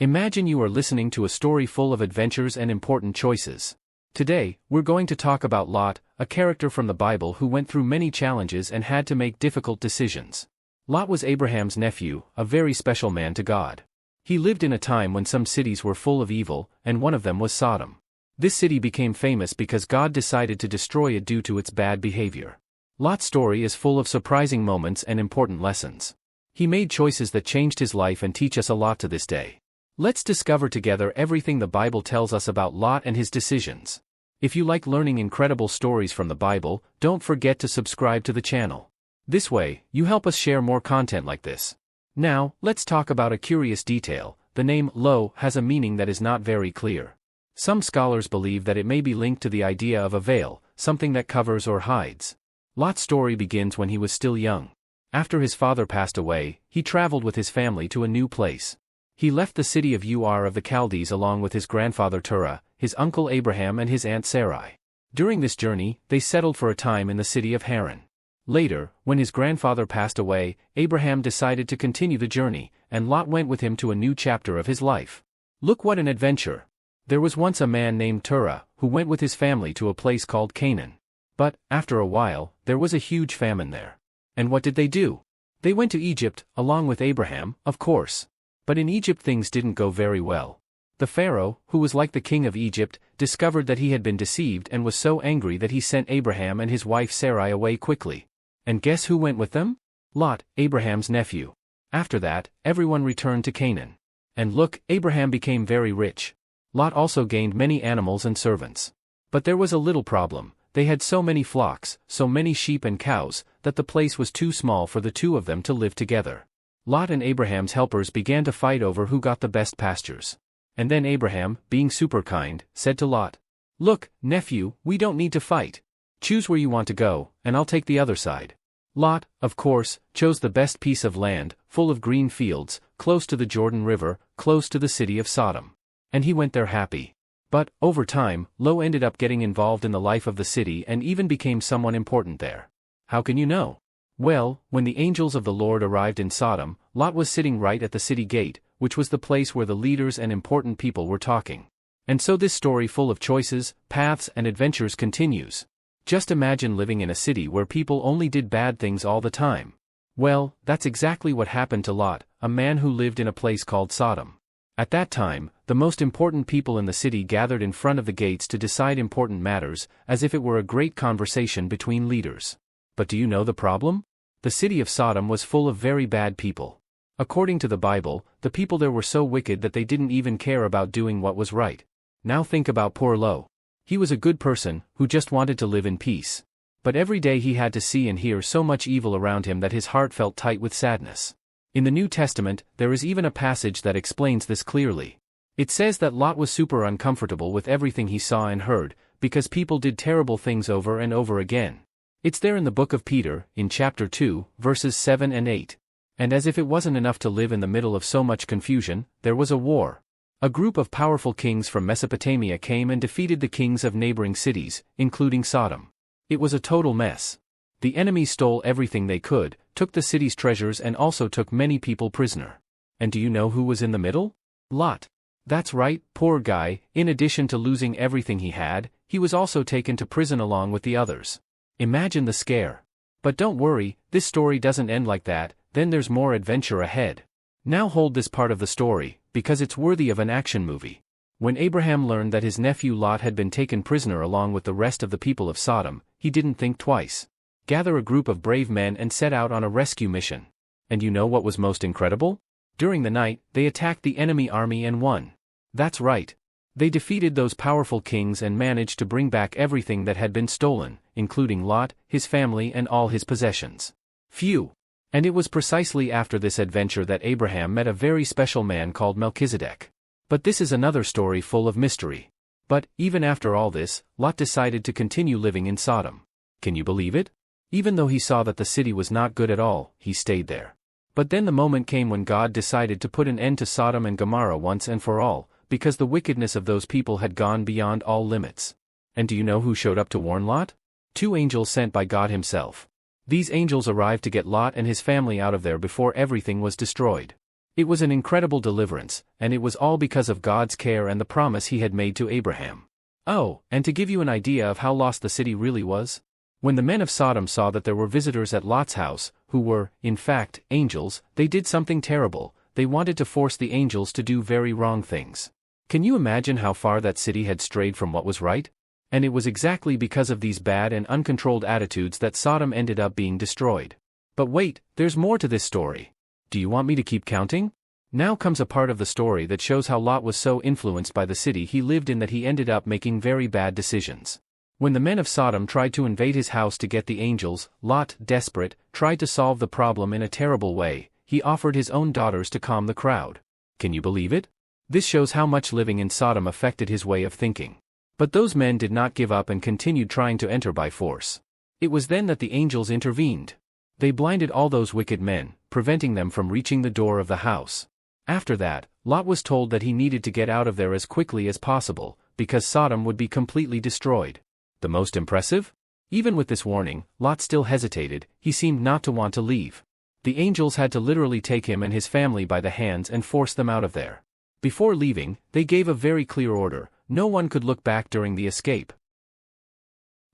Imagine you are listening to a story full of adventures and important choices. Today, we're going to talk about Lot, a character from the Bible who went through many challenges and had to make difficult decisions. Lot was Abraham's nephew, a very special man to God. He lived in a time when some cities were full of evil, and one of them was Sodom. This city became famous because God decided to destroy it due to its bad behavior. Lot's story is full of surprising moments and important lessons. He made choices that changed his life and teach us a lot to this day. Let's discover together everything the Bible tells us about Lot and his decisions. If you like learning incredible stories from the Bible, don't forget to subscribe to the channel. This way, you help us share more content like this. Now, let's talk about a curious detail. The name Lo has a meaning that is not very clear. Some scholars believe that it may be linked to the idea of a veil, something that covers or hides. Lot's story begins when he was still young. After his father passed away, he traveled with his family to a new place. He left the city of Ur of the Chaldees along with his grandfather Terah, his uncle Abraham and his aunt Sarai. During this journey, they settled for a time in the city of Haran. Later, when his grandfather passed away, Abraham decided to continue the journey, and Lot went with him to a new chapter of his life. Look what an adventure! There was once a man named Terah, who went with his family to a place called Canaan. But, after a while, there was a huge famine there. And what did they do? They went to Egypt, along with Abraham, of course. But in Egypt things didn't go very well. The Pharaoh, who was like the king of Egypt, discovered that he had been deceived and was so angry that he sent Abraham and his wife Sarai away quickly. And guess who went with them? Lot, Abraham's nephew. After that, everyone returned to Canaan. And look, Abraham became very rich. Lot also gained many animals and servants. But there was a little problem. They had so many flocks, so many sheep and cows, that the place was too small for the two of them to live together. Lot and Abraham's helpers began to fight over who got the best pastures. And then Abraham, being super kind, said to Lot, "Look, nephew, we don't need to fight. Choose where you want to go, and I'll take the other side." Lot, of course, chose the best piece of land, full of green fields, close to the Jordan River, close to the city of Sodom. And he went there happy. But, over time, Lot ended up getting involved in the life of the city and even became someone important there. How can you know? Well, when the angels of the Lord arrived in Sodom, Lot was sitting right at the city gate, which was the place where the leaders and important people were talking. And so this story full of choices, paths and adventures continues. Just imagine living in a city where people only did bad things all the time. Well, that's exactly what happened to Lot, a man who lived in a place called Sodom. At that time, the most important people in the city gathered in front of the gates to decide important matters, as if it were a great conversation between leaders. But do you know the problem? The city of Sodom was full of very bad people. According to the Bible, the people there were so wicked that they didn't even care about doing what was right. Now think about poor Lot. He was a good person, who just wanted to live in peace. But every day he had to see and hear so much evil around him that his heart felt tight with sadness. In the New Testament, there is even a passage that explains this clearly. It says that Lot was super uncomfortable with everything he saw and heard, because people did terrible things over and over again. It's there in the book of Peter, in chapter 2, verses 7 and 8. And as if it wasn't enough to live in the middle of so much confusion, there was a war. A group of powerful kings from Mesopotamia came and defeated the kings of neighboring cities, including Sodom. It was a total mess. The enemy stole everything they could, took the city's treasures and also took many people prisoner. And do you know who was in the middle? Lot. That's right, poor guy. In addition to losing everything he had, he was also taken to prison along with the others. Imagine the scare. But don't worry, this story doesn't end like that, then there's more adventure ahead. Now hold this part of the story, because it's worthy of an action movie. When Abraham learned that his nephew Lot had been taken prisoner along with the rest of the people of Sodom, he didn't think twice. Gather a group of brave men and set out on a rescue mission. And you know what was most incredible? During the night, they attacked the enemy army and won. That's right. They defeated those powerful kings and managed to bring back everything that had been stolen, including Lot, his family and all his possessions. Phew! And it was precisely after this adventure that Abraham met a very special man called Melchizedek. But this is another story full of mystery. But, even after all this, Lot decided to continue living in Sodom. Can you believe it? Even though he saw that the city was not good at all, he stayed there. But then the moment came when God decided to put an end to Sodom and Gomorrah once and for all, because the wickedness of those people had gone beyond all limits. And do you know who showed up to warn Lot? 2 angels sent by God himself. These angels arrived to get Lot and his family out of there before everything was destroyed. It was an incredible deliverance, and it was all because of God's care and the promise he had made to Abraham. Oh, and to give you an idea of how lost the city really was, when the men of Sodom saw that there were visitors at Lot's house, who were, in fact, angels, they did something terrible. They wanted to force the angels to do very wrong things. Can you imagine how far that city had strayed from what was right? And it was exactly because of these bad and uncontrolled attitudes that Sodom ended up being destroyed. But wait, there's more to this story. Do you want me to keep counting? Now comes a part of the story that shows how Lot was so influenced by the city he lived in that he ended up making very bad decisions. When the men of Sodom tried to invade his house to get the angels, Lot, desperate, tried to solve the problem in a terrible way. He offered his own daughters to calm the crowd. Can you believe it? This shows how much living in Sodom affected his way of thinking. But those men did not give up and continued trying to enter by force. It was then that the angels intervened. They blinded all those wicked men, preventing them from reaching the door of the house. After that, Lot was told that he needed to get out of there as quickly as possible, because Sodom would be completely destroyed. The most impressive? Even with this warning, Lot still hesitated. He seemed not to want to leave. The angels had to literally take him and his family by the hands and force them out of there. Before leaving, they gave a very clear order: no one could look back during the escape.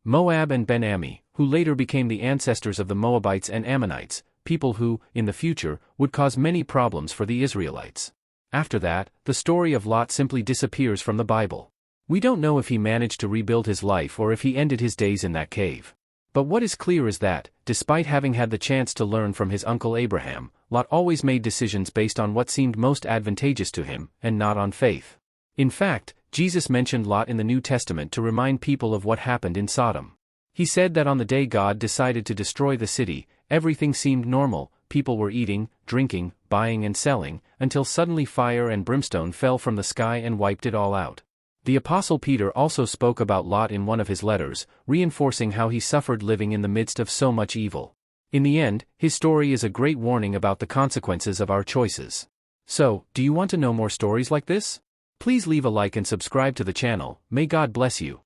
Moab and Ben-Ammi, who later became the ancestors of the Moabites and Ammonites, people who, in the future, would cause many problems for the Israelites. After that, the story of Lot simply disappears from the Bible. We don't know if he managed to rebuild his life or if he ended his days in that cave. But what is clear is that, despite having had the chance to learn from his uncle Abraham, Lot always made decisions based on what seemed most advantageous to him, and not on faith. In fact, Jesus mentioned Lot in the New Testament to remind people of what happened in Sodom. He said that on the day God decided to destroy the city, everything seemed normal. People were eating, drinking, buying and selling, until suddenly fire and brimstone fell from the sky and wiped it all out. The Apostle Peter also spoke about Lot in one of his letters, reinforcing how he suffered living in the midst of so much evil. In the end, his story is a great warning about the consequences of our choices. So, do you want to know more stories like this? Please leave a like and subscribe to the channel. May God bless you.